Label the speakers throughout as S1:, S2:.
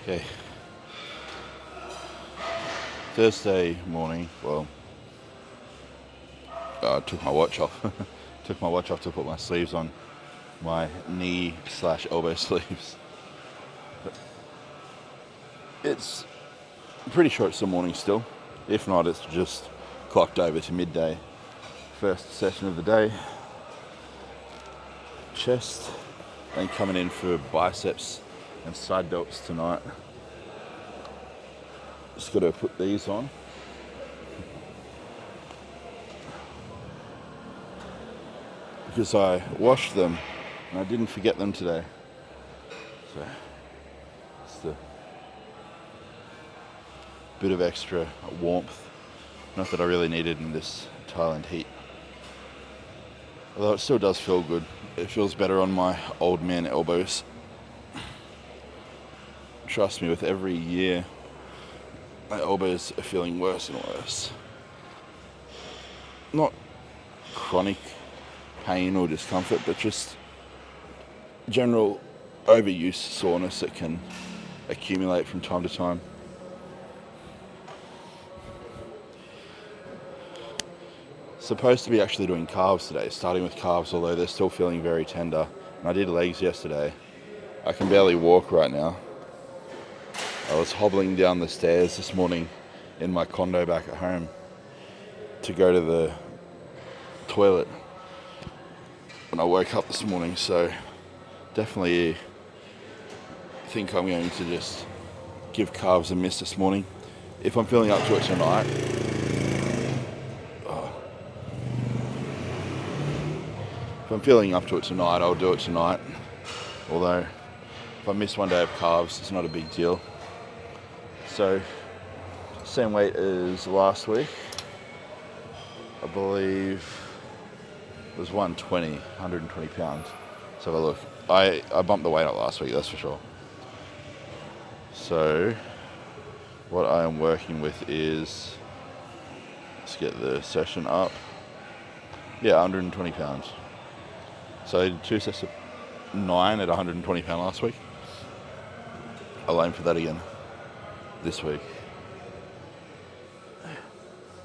S1: Okay, Thursday morning. Well, I took my watch off. Took my watch off to put my sleeves on, my knee/elbow sleeves. It's I'm pretty sure it's the morning still. If not, it's just clocked over to midday. First session of the day. Chest, and coming in for biceps and side delts tonight. Just got to put these on. Because I washed them and I didn't forget them today. So it's a bit of extra warmth. Not that I really needed in this Thailand heat. Although it still does feel good. It feels better on my old man elbows. Trust me, with every year, my elbows are feeling worse and worse. Not chronic pain or discomfort, but just general overuse soreness that can accumulate from time to time. Supposed to be actually doing calves today, starting with calves, although they're still feeling very tender. And I did legs yesterday. I can barely walk right now. I was hobbling down the stairs this morning in my condo back at home to go to the toilet when I woke up this morning, so definitely think I'm going to just give calves a miss this morning. If I'm feeling up to it tonight, I'll do it tonight. Although, if I miss one day of calves, it's not a big deal. So, same weight as last week. I believe it was 120 pounds. Let's have a look. I bumped the weight up last week, that's for sure. So, what I am working with is, let's get the session up. Yeah, 120 pounds. So I did 2 sets of 9 at 120 pound last week. I'll aim for that again this week.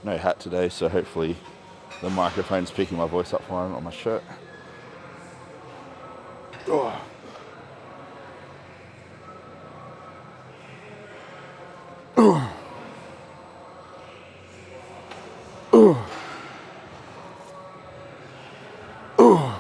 S1: No hat today, so hopefully the microphone's picking my voice up fine on my shirt. Oh. Oh. Oh. Oh.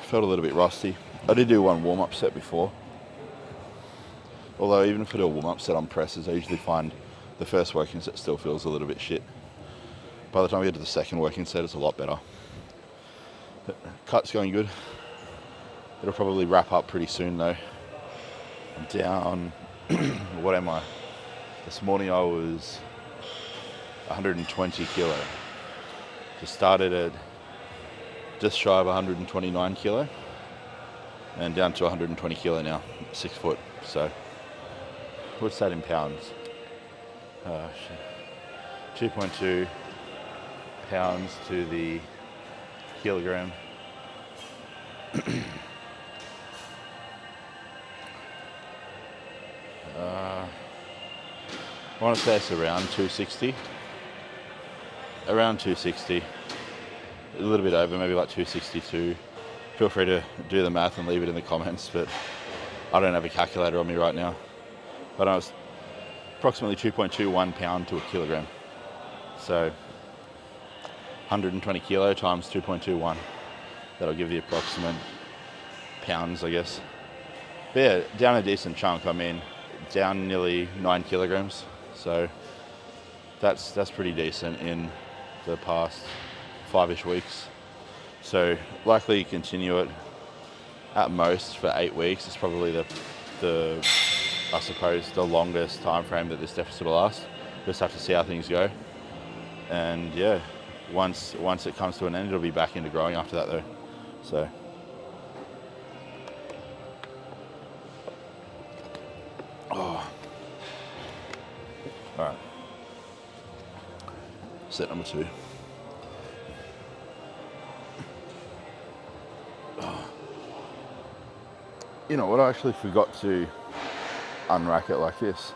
S1: Felt a little bit rusty. I did do one warm-up set before. Although even if I do a warm-up set on presses, I usually find the first working set still feels a little bit shit. By the time we get to the second working set, it's a lot better. But cut's going good. It'll probably wrap up pretty soon though. I'm down, what am I? This morning I was 120 kilo. Just started at just shy of 129 kilo and down to 120 kilo now, 6 foot. So what's that in pounds? 2.2 pounds to the kilogram. I want to say it's around 260. Around 260. A little bit over, maybe like 262. Feel free to do the math and leave it in the comments, but I don't have a calculator on me right now. But I was approximately 2.21 pound to a kilogram. So 120 kilo times 2.21. That'll give the approximate pounds, I guess. But yeah, down a decent chunk. I mean, down nearly 9 kilograms. So that's pretty decent in the past 5-ish weeks. So likely continue it at most for 8 weeks. It's probably the I suppose the longest time frame that this deficit will last. Just have to see how things go. And yeah, once it comes to an end, it'll be back into growing after that though. So all right, set number 2. You know what, I actually forgot to unrack it like this.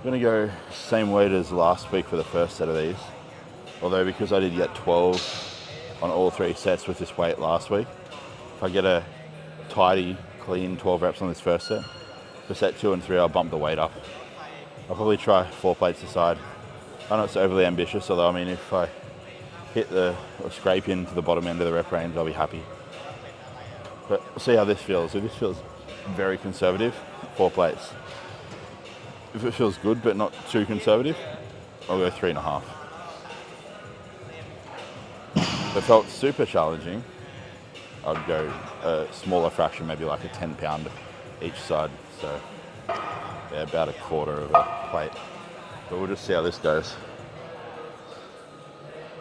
S1: I'm gonna go same weight as last week for the first set of these. Although because I did get 12 on all 3 sets with this weight last week, if I get a tidy, clean 12 reps on this first set, for set 2 and 3 I'll bump the weight up. I'll probably try 4 plates aside. I know it's overly ambitious, although I mean if I hit or scrape into the bottom end of the rep range, I'll be happy. But we'll see how this feels. If this feels very conservative, 4 plates. If it feels good but not too conservative, I'll go 3.5. If it felt super challenging, I'd go a smaller fraction, maybe like a 10 pound each side. So yeah, about a quarter of a plate. But we'll just see how this goes.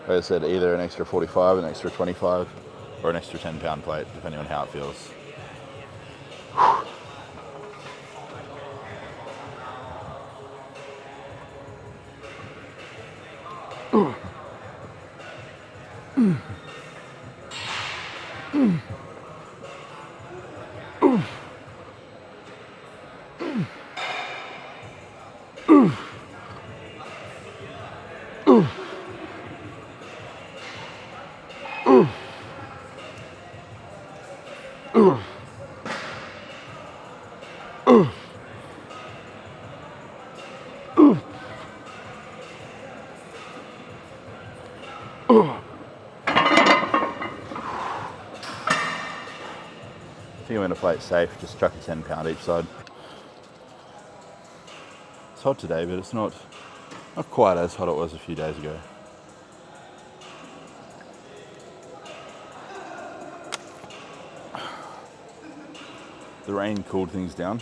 S1: Like I said, either an extra 45, an extra 25, or an extra 10 pound plate, depending on how it feels. I think I'm going to play it safe, just chuck a 10 pound each side. It's hot today, but it's not quite as hot as it was a few days ago. The rain cooled things down,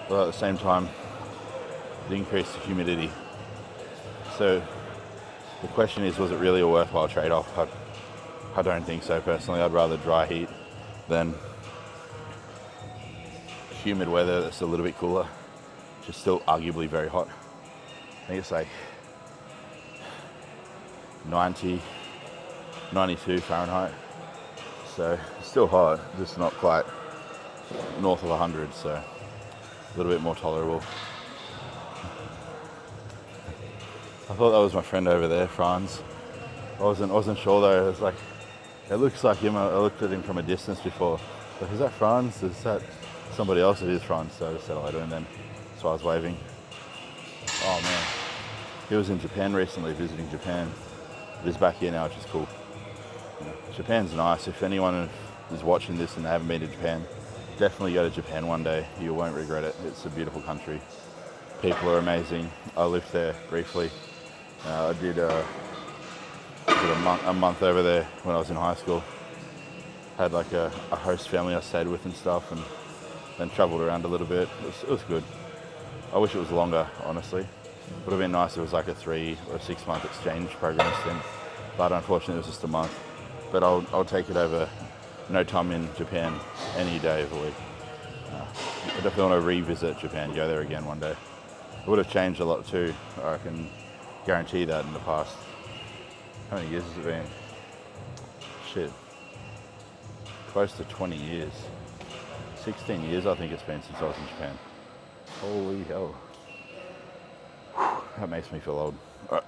S1: but at the same time, it increased the humidity. So the question is, was it really a worthwhile trade-off? I don't think so personally. I'd rather dry heat than humid weather that's a little bit cooler, which is still arguably very hot. I think it's like 90, 92 Fahrenheit. So it's still hot, just not quite north of 100, so a little bit more tolerable. I thought that was my friend over there, Franz. I wasn't sure though. It was like, it looks like him. I looked at him from a distance before. Like, is that Franz? Is that somebody else? It is Franz. So I just said hello to him then. So I was waving. Oh man, he was in Japan recently, visiting Japan. But he's back here now, which is cool. Japan's nice. If anyone is watching this and they haven't been to Japan, definitely go to Japan one day. You won't regret it. It's a beautiful country. People are amazing. I lived there briefly. I did a month over there when I was in high school. Had like a host family I stayed with and stuff, and then travelled around a little bit. It was good. I wish it was longer, honestly. Would have been nice if it was like a 3 or 6 month exchange program stint, but unfortunately it was just a month. But I'll take it over no time in Japan any day of the week. I definitely want to revisit Japan, go there again one day. It would have changed a lot too. I can guarantee that in the past. How many years has it been? Shit. Close to 20 years. 16 years I think it's been since I was in Japan. Holy hell. That makes me feel old. All right.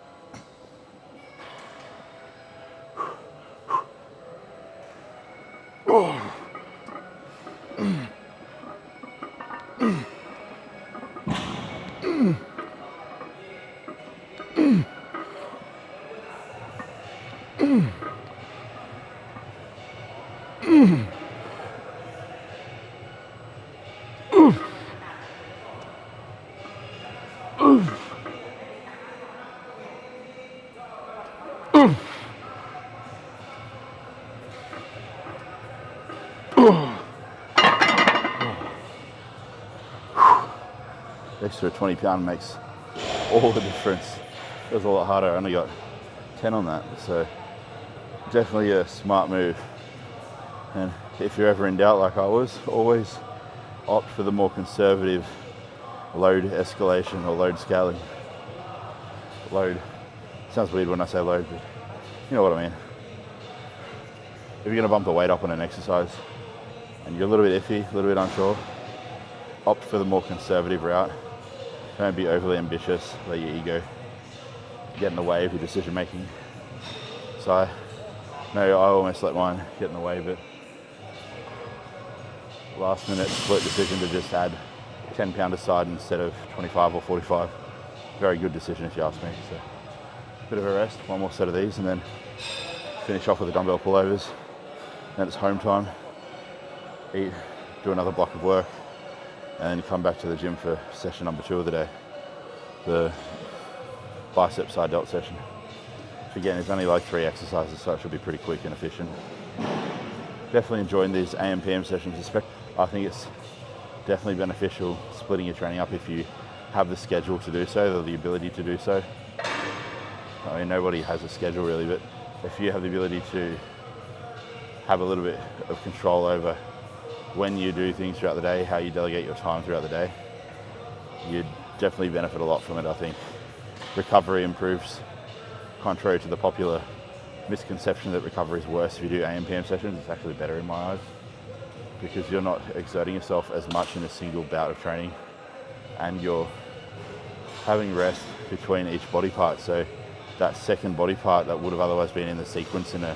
S1: Extra 20 pound makes all the difference. It was a lot harder. I only got 10 on that, so definitely a smart move. And if you're ever in doubt like I was, always opt for the more conservative load escalation or load scaling. Load sounds weird when I say load, but you know what I mean. If you're going to bump the weight up on an exercise and you're a little bit iffy, a little bit unsure, opt for the more conservative route. Don't be overly ambitious, let your ego get in the way of your decision making. So I almost let mine get in the way, but last minute split decision to just add 10 pound aside instead of 25 or 45. Very good decision if you ask me. So bit of a rest, one more set of these, and then finish off with the dumbbell pullovers. Then it's home time, eat, do another block of work, and then come back to the gym for session number 2 of the day, the bicep side delt session. Again, it's only like 3 exercises, so it should be pretty quick and efficient. Definitely enjoying these AM PM sessions. I think it's definitely beneficial splitting your training up if you have the schedule to do so, or the ability to do so. I mean, nobody has a schedule really, but if you have the ability to have a little bit of control over when you do things throughout the day, how you delegate your time throughout the day, you'd definitely benefit a lot from it, I think. Recovery improves, contrary to the popular misconception that recovery is worse if you do AM PM sessions. It's actually better in my eyes, because you're not exerting yourself as much in a single bout of training, and you're having rest between each body part. So that second body part that would have otherwise been in the sequence in a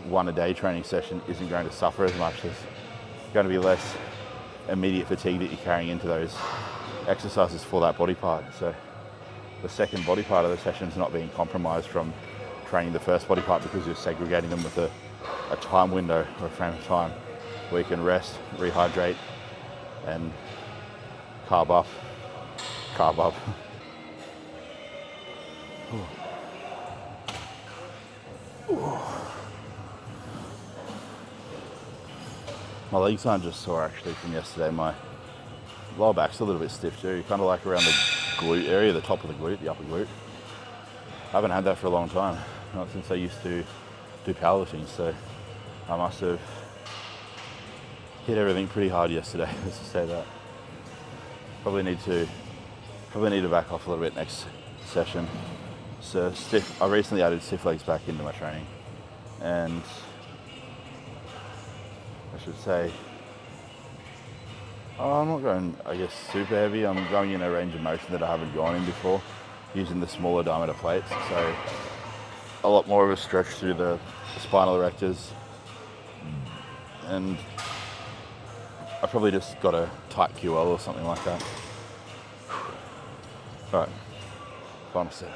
S1: 1 a day training session isn't going to suffer as much. There's going to be less immediate fatigue that you're carrying into those exercises for that body part. So the second body part of the session is not being compromised from training the first body part, because you're segregating them with a time window or a frame of time where you can rest, rehydrate, and carb up. My legs aren't just sore actually from yesterday. My lower back's a little bit stiff too, kind of like around the glute area, the top of the glute, the upper glute. I haven't had that for a long time, not since I used to do powerlifting, so I must have hit everything pretty hard yesterday, let's just say that. Probably need to back off a little bit next session. So I recently added stiff legs back into my training, and I should say, I'm not going, I guess, super heavy. I'm going in a range of motion that I haven't gone in before, using the smaller diameter plates. So a lot more of a stretch through the spinal erectors, and I probably just got a tight QL or something like that. All right, final set.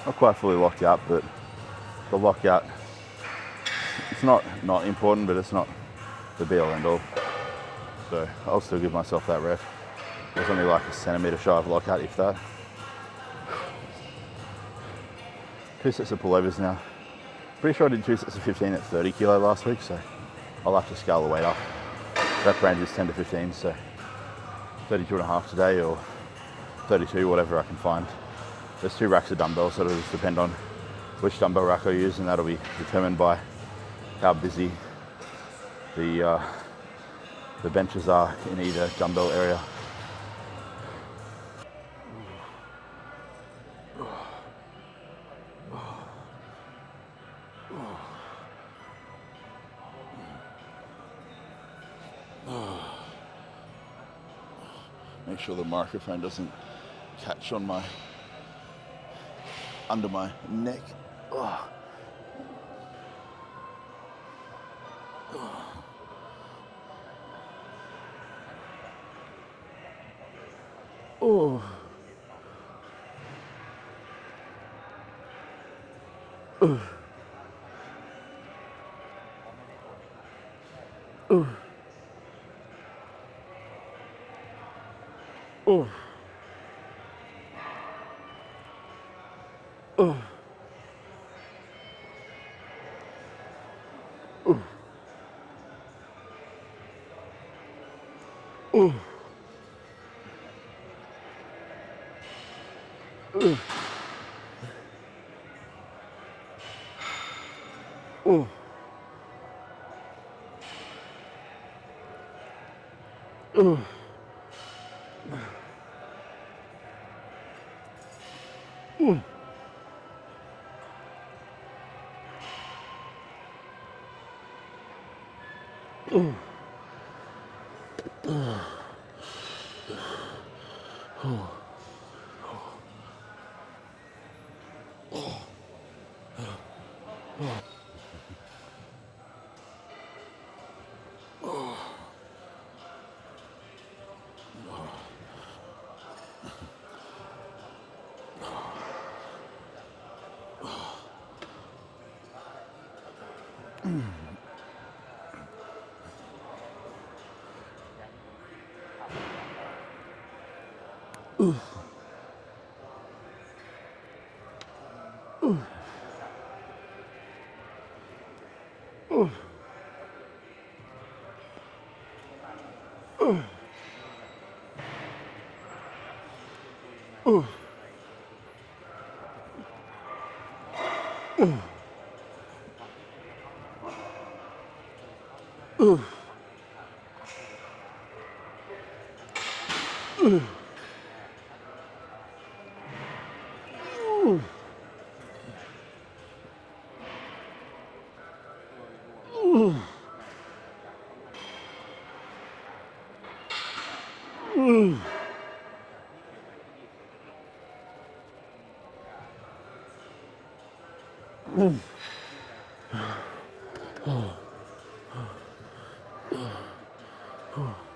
S1: Not quite fully locked out, but the lockout, it's not important, but it's not the be all end all. So I'll still give myself that rep. There's only like a centimetre shy of lockout, if that. 2 sets of pullovers now. Pretty sure I did 2 sets of 15 at 30 kilo last week, so I'll have to scale the weight up. Rep range is 10 to 15, so 32 and a half today, or 32, whatever I can find. There's 2 racks of dumbbells, so it'll just depend on which dumbbell rack I use, and that'll be determined by how busy the benches are in either dumbbell area. Make sure the microphone doesn't catch on under my neck. Oh. Oh. Oh. Oh. Oh. Oh. Oh. Oh. Oh. Oh. Oh.